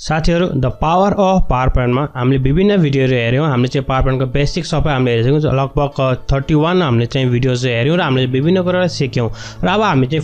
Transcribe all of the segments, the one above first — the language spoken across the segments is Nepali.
साथीहरु द पावर अफ पावरपोइन्ट मा हामीले विभिन्न भिडियोहरु हेर्यौं। हामीले चाहिँ पावरपोइन्ट को बेसिक सबै हामीले हेरेको लगभग 31 हामीले चाहिँ भिडियोज हेर्यौं र हामीले विभिन्न कुराहरु सिक्यौं। र अब हामी चाहिँ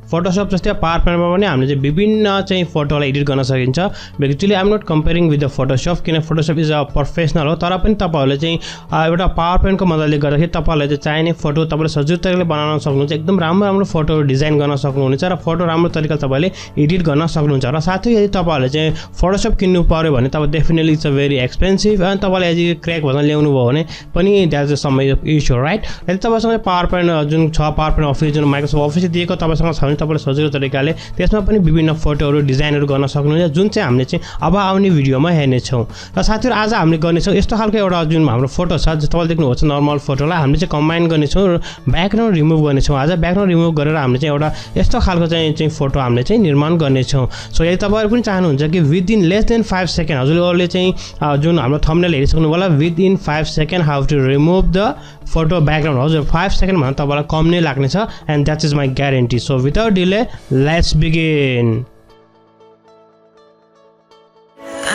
फोटोशप जस्तै पावरपोइन्टमा पनि हामीले चाहिँ विभिन्न चाहिँ फोटोलाई एडिट गर्न सकिन्छ। Actually I am not comparing with the Photoshop किन फोटोशप इज अ प्रोफेसनल हो, तर पनि तपाईहरुले चाहिँ एउटा पावरपोइन्टको मद्दतले गर्दाखेरि तपाईहरुले चाहिँ चाहिने फोटो तपाईले सजिलो तरिकाले बनाउन सक्नुहुन्छ। एकदम राम्रो फोटो डिजाइन गर्न सक्नुहुन्छ र फोटो राम्रो तरिकाले तपाईले एडिट गर्न सक्नुहुन्छ। र साथै यदि तपाईहरुले चाहिँ फोटोशप किन्नु पर्यो भने तपाईँ definitely it's a very expensive अनि तपाईले यदि क्र्याक भन्न ल्याउनु भयो भने पनि that's a some issue right. यदि तपाईसँग पावरपोइन्ट जुन छ पावरपोइन्ट अफिस जुन माइक्रोसफ्ट अफिसले दिएको तपाईसँग छ भने तपाईले सजिलो तरिकाले त्यसमा पनि विभिन्न फोटोहरु डिजाइनहरु गर्न सक्नुहुन्छ, जुन चाहिँ हामीले चाहिँ अब आउने भिडियोमा हेर्ने छौं। र साथीहरु आज हामीले गर्ने छौं यस्तो खालको एउटा जुन हाम्रो फोटो छ जस्तो तपाईले देख्नुहुन्छ नर्मल फोटोलाई हामीले चाहिँ कम्बाइन गर्ने छौं र ब्याकग्राउन्ड रिमुभ गर्ने छौं। आज ब्याकग्राउन्ड रिमुभ गरेर हामीले चाहिँ एउटा यस्तो खालको चाहिँ फोटो हामीले चाहिँ निर्माण गर्ने छौं। सो यदि तपाईहरु पनि चाहनुहुन्छ कि विदिन लेस देन 5 सेकेन्ड हजुरहरुले चाहिँ जुन हाम्रो थम्बनेल हेरिसक्नु होला within 5 second how to remove the photo background हजुर 5 सेकेन्ड भन्दा तपाईलाई कम नै लाग्ने छ and that is my guarantee. So without delay let's begin.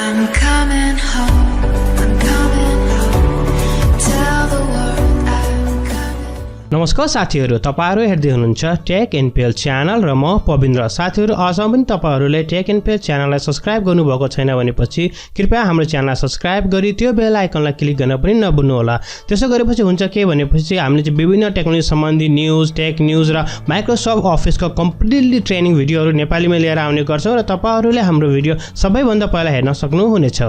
I'm coming home. I'm coming home. Tell the world I'm coming. नमस्कार साथीहरु, तपाईहरु हेर्दै हुनुहुन्छ टेकएनपीएल च्यानल र म पविन्द्र। साथीहरु अझ पनि तपाईहरुले टेकएनपीएल च्यानललाई सब्स्क्राइब गर्नुभएको छैन भनेपछि कृपया हाम्रो च्यानललाई सब्स्क्राइब गरी त्यो बेल आइकनलाई क्लिक गर्न पनि नभुल्नु होला। त्यसो गरेपछि हुन्छ के भनेपछि हामीले चाहिँ विभिन्न टेक्नोलोजी सम्बन्धी न्यूज, टेक न्यूज र माइक्रोसफ्ट अफिसको कम्प्लिटली ट्रेनिङ भिडियोहरु नेपालीमा लिएर आउने गर्छौं र तपाईहरुले हाम्रो भिडियो सबैभन्दा पहिला हेर्न सक्नुहुनेछ।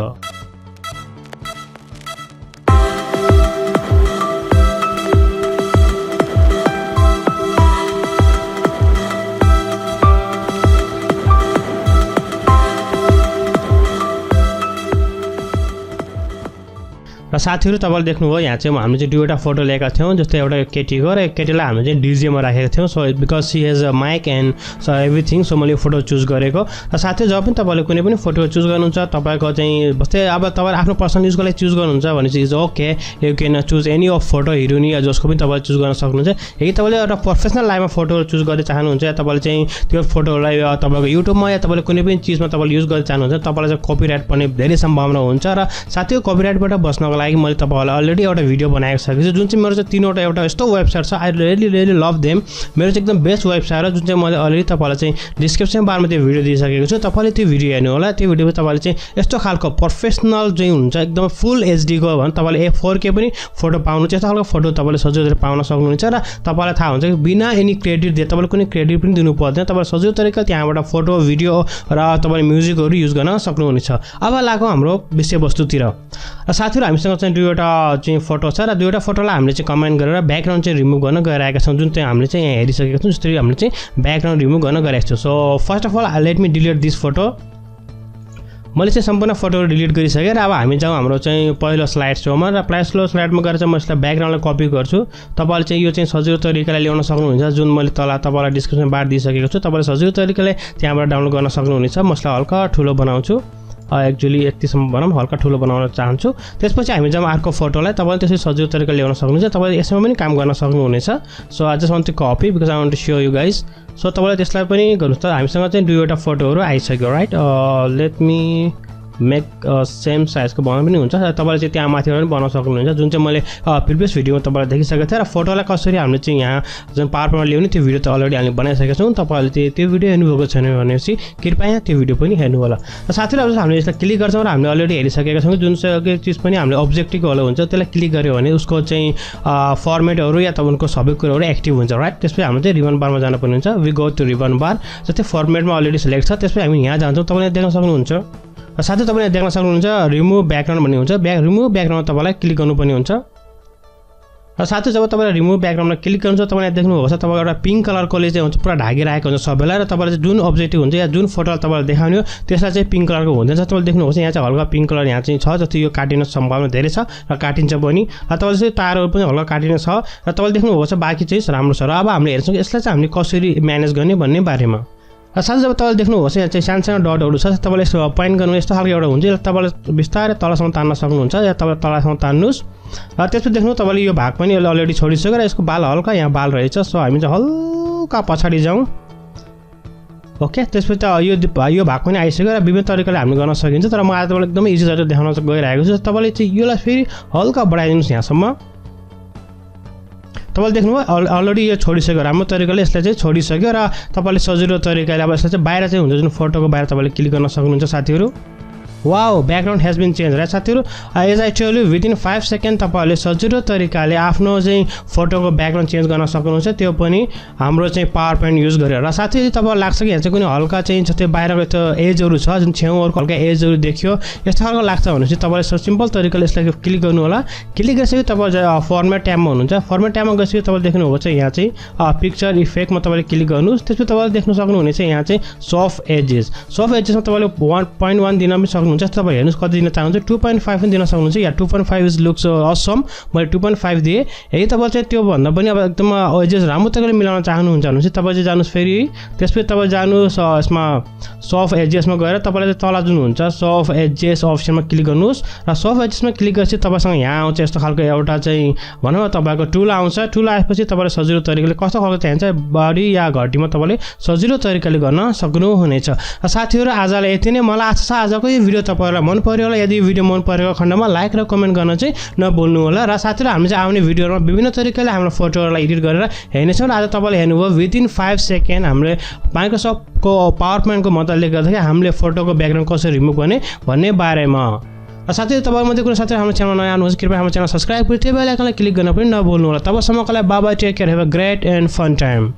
र साथीहरु तपाईले देख्नुभयो यहाँ चाहिँ हामीले चाहिँ दुईवटा फोटो लिएका थियौं, जस्तै एउटा केटीको र एक केटीलाई हामीले चाहिँ डीजे मा राखेका थियौं। So because she has a mic and so everything, so मैले फोटो चुज गरेको। र साथै जब पनि तपाईले कुनै पनि फोटो चुज गर्नुहुन्छ तपाईको चाहिँ जस्तै अब तपाईले आफ्नो पर्सनल युजको लागि चुज गर्नुहुन्छ भने चाहिँ is okay, you can choose any of photo heroine या जसको पनि तपाईले चुज गर्न सक्नुहुन्छ। यदि तपाईले एउटा प्रोफेसनल लाइफमा फोटो चुज गर्न चाहनुहुन्छ या तपाईले चाहिँ त्यो फोटोलाई तपाईको युट्युबमा या तपाईले कुनै पनि चीजमा तपाईले युज गर्न चाहनुहुन्छ तपाईलाई चाहिँ कपिराइट पर्ने धेरै सम्भावना हुन्छ। र साथै कपिराइटबाट बस्नको लागि मैले तपाईहरुलाई अलरेडी एउटा भिडियो बनाएको छु जुन चाहिँ मेरो चाहिँ तीनवटा एउटा यस्तो वेबसाइट छ। आई रियली लभ देम, मेरो चाहिँ एकदम बेस्ट वेबसाइट हो जुन चाहिँ मैले अलरेडी तपाईलाई चाहिँ डिस्क्रिप्सन बारमा त्यो भिडियो दिइसकेको छु। तपाईले त्यो भिडियो हेर्नु होला। त्यो भिडियोमा तपाईले चाहिँ यस्तो खालको प्रोफेसनल चाहिँ हुन्छ एकदम फुल एचडी को भने तपाईले 4K पनि फोटो पाउनु त्यस्तो खालको फोटो तपाईले सजिलै पाउन सक्नुहुन्छ। र तपाईलाई थाहा हुन्छ कि बिना एनी क्रेडिट दिए तपाईले कुनै क्रेडिट पनि दिनु पर्दैन, तपाईले सजिलो तरिकाले त्यहाँबाट फोटो भिडियो र तपाईले म्युजिकहरु युज गर्न सक्नुहुनेछ। अब लागौं हाम्रो विषयवस्तुतिर। र साथीहरु हामीसँग चाहिँ दुईवटा चाहिँ फोटो छ र दुईवटा फोटोलाई हामीले चाहिँ कम्बाइन गरेर ब्याकग्राउन्ड चाहिँ रिमुभ गर्न गइरहेका छौं, जुन चाहिँ हामीले चाहिँ यहाँ हेरिसकेका छौं। जस्तै हामीले चाहिँ ब्याकग्राउन्ड रिमुभ गर्न गइरहेका छौं। So first of all let me delete this photo. मैले चाहिँ सम्पूर्ण फोटोहरु डिलिट गरिसकेँ र अब हामी जाउँ हाम्रो चाहिँ पहिलो स्लाइड शोमा र पहिलो स्लाइडमा गएर चाहिँ म यसलाई ब्याकग्राउन्डलाई कपी गर्छु। तपाईले चाहिँ यो चाहिँ सजिलो तरिकाले ल्याउन सक्नुहुन्छ, जुन मैले तल तपाईलाई डिस्क्रिप्सन बार दिइसकेको छु। तपाईले सजिलो तरिकाले त्यहाँबाट डाउनलोड गर्न सक्नुहुनेछ। म यसलाई हल्का ठुलो बनाउँछु, एक्चुअली यतिसम्म बनाऊँ, हल्का ठुलो बनाउन चाहन्छु। त्यसपछि हामी जब अर्को फोटोलाई तपाईले त्यसै सजिलो तरिकाले ल्याउन सक्नुहुन्छ। तपाईले यसमा पनि काम गर्न सक्नुहुनेछ। So I just want to copy because I want to show you guys. So तपाईले त्यसलाई पनि गर्नुस् त। हामीसँग चाहिँ दुईवटा फोटोहरु आइसक्यो right. Let me make same साइजको बनाउनु पनि हुन्छ। तपाईले चाहिँ त्यहाँ माथिबाट पनि बनाउन सक्नुहुन्छ, जुन चाहिँ मैले प्रिभियस भिडियोमा तपाईलाई देखिसकेको थिएँ। र फोटोलाई कसरी हामीले चाहिँ यहाँ जुन पावरपोइन्टमा ल्याउने त्यो भिडियो त अलरेडी हामीले बनाइसकेका छौँ। तपाईले त्यो भिडियो हेर्नुभएको छैन भनेपछि कृपया त्यो भिडियो पनि हेर्नु होला। र साथीहरु हामीले यसलाई क्लिक गर्छौँ र हामीले अलरेडी हेरिसकेका छौँ जुन चाहिँ चीज पनि हामीले अब्जेक्टिभ वाला हुन्छ त्यसलाई क्लिक गर्यो भने उसको चाहिँ फर्मेटहरु या तपाईको सबै कुराहरु एक्टिभ हुन्छ राइट। त्यसपछि हामीले चाहिँ रिबन बारमा जानुपर्ने हुन्छ। वी गो टु रिबन बार। जस्तै फर्मेटमा अलरेडी सिलेक्ट छ, त्यसपछि हामी यहाँ जान्छौँ। तपाईले देख्न सक्नुहुन्छ। र साथै तपाईले देख्न सक्नुहुन्छ रिमुभ ब्याकग्राउन्ड भन्ने हुन्छ। रिमुभ ब्याकग्राउन्ड तपाईलाई क्लिक गर्नुपर्ने हुन्छ। र साथै जब तपाईले रिमुभ ब्याकग्राउन्डमा क्लिक गर्नुहुन्छ तपाईले देख्नुभएको छ तपाईको एउटा पिंक कलरकोले चाहिँ हुन्छ पुरा ढाकिरहेको हुन्छ सबैलाई। र तपाईले जुन अब्जेक्टिभ हुन्छ या जुन फोटोलाई तपाईले देखाउने हो त्यसलाई चाहिँ पिंक कलरको हुँदैन। तपाईले देख्नुभएको छ यहाँ चाहिँ हल्का पिंक कलर यहाँ चाहिँ छ, जस्तै यो काटिन सम्भावना धेरै छ र काटिन्छ पनि। र तपाईले चाहिँ तारहरु पनि हल्का काटिन छ र तपाईले देख्नुभएको छ बाँकी चाहिँ राम्रो छ। र अब हामीले हेर्छौं यसलाई चाहिँ हामीले कसरी म्यानेज गर्ने भन्ने बारेमा। र साथै जब तपाईले देख्नुभएको छ यहाँ चाहिँ सानो डटहरु छ, तपाईले यसो पोइन्ट गर्नु यस्तो खालको एउटा हुन्छ। तपाईले बिस्तारै तलसम्म तान्न सक्नुहुन्छ या तपाईले तलसम्म तान्नुस्। र त्यसपछि देख्नु तपाईले यो भाग पनि अलरेडी छोडिसक्यो र यसको बाल हल्का यहाँ बाल रहेछ। सो हामी चाहिँ हल्का पछाडी जाउँ ओके त्यसपछि त यो भाग पनि आइसक्यो र विभिन्न तरिकाले हामीले गर्न सकिन्छ तर म आज तपाईँलाई एकदमै इजी तरिकाले देखाउन गइरहेको छु तपाईँले चाहिँ यसलाई फेरि हल्का बढाइदिनुहोस् यहाँसम्म तपाईँले देख्नुभयो अलरेडी यो छोडिसक्यो राम्रो तरिकाले यसलाई चाहिँ छोडिसक्यो र तपाईँले सजिलो तरिकाले अब यसलाई चाहिँ बाहिर चाहिँ हुन्छ जुन फोटोको बाहिर तपाईँले क्लिक गर्न सक्नुहुन्छ साथीहरू wow background has been change right साथीहरू as I tell you within 5 second तपाईँहरूले सजिलो तरिकाले आफ्नो चाहिँ फोटोको ब्याकग्राउन्ड चेन्ज गर्न सक्नुहुन्छ त्यो पनि हाम्रो चाहिँ पावर पोइन्ट युज गरेर र साथीहरू तपाईँलाई लाग्छ कि यहाँ चाहिँ कुनै हल्का चाहिँ त्यो बाहिरको त्यो एजहरू छ जुन छेउहरूको हल्का एजहरू देखियो यस्तो खालको लाग्छ भनेपछि तपाईँले सिम्पल तरिकाले यसलाई क्लिक गर्नु होला क्लिक गरिसकेपछि तपाईँ फर्मेट ट्याबमा हुनुहुन्छ फर्मेट ट्याबमा गएपछि तपाईँले देख्नुभएको छ यहाँ चाहिँ पिक्चर इफेक्टमा तपाईँले क्लिक गर्नुहोस् त्यसपछि तपाईँले देख्न सक्नुहुनेछ यहाँ चाहिँ सफ्ट एजेसमा तपाईँले 1.1 दिन पनि सक्नुहुन्छ तपाईँ हेर्नुहोस् कति दिन चाहनुहुन्छ 2.5 पनि दिन सक्नुहुन्छ या 2.5 इज लुक्स असम मैले 2.5 दिएँ यदि तपाईँ चाहिँ त्योभन्दा पनि अब एकदम एजेस राम्रो तरिकाले मिलाउन चाहनुहुन्छ भने चाहिँ तपाईँ चाहिँ जानुहोस् फेरि त्यसपछि तपाईँ जानुहोस् यसमा सफ्ट एजेसमा गएर तपाईँले चाहिँ तल जुन हुन्छ सफ्ट एजेस अप्सनमा क्लिक गर्नुहोस् र सफ्ट एजेसमा क्लिक गरेपछि तपाईँसँग यहाँ आउँछ यस्तो खालको एउटा चाहिँ भनौँ न तपाईँको टुल आउँछ टुल आएपछि तपाईँले सजिलो तरिकाले कस्तो खालको चाहिन्छ बडी या घटीमा तपाईँले सजिलो तरिकाले गर्न सक्नुहुनेछ र साथीहरू आजलाई यति नै मलाई आशा छ आजको यो भिडियो तपाईँहरूलाई मन पर्यो होला यदि भिडियो मन परेको खण्डमा लाइक र कमेन्ट गर्न चाहिँ नभुल्नु होला र साथीहरू हामी चाहिँ आउने भिडियोहरूमा विभिन्न तरिकाले हाम्रो फोटोहरूलाई एडिट गरेर हेर्नेछौँ र आज तपाईँले हेर्नुभयो विदिन 5 सेकेन्ड हामीले माइक्रोसफ्टको पावर पोइन्टको मद्दतले गर्दाखेरि हामीले फोटोको ब्याकग्राउन्ड कसरी रिमुभ गर्ने भन्ने बारेमा र साथीहरू तपाईँमध्ये कुनै साथीहरू हाम्रो च्यानल नयाँ आउनुहुन्छ कृपया हाम्रो च्यानल सब्सक्राइब गरी त्यो बेल आइकनलाई क्लिक गर्न पनि नभुल्नु होला तबसम्मको लागि bye bye take care have a great and fun time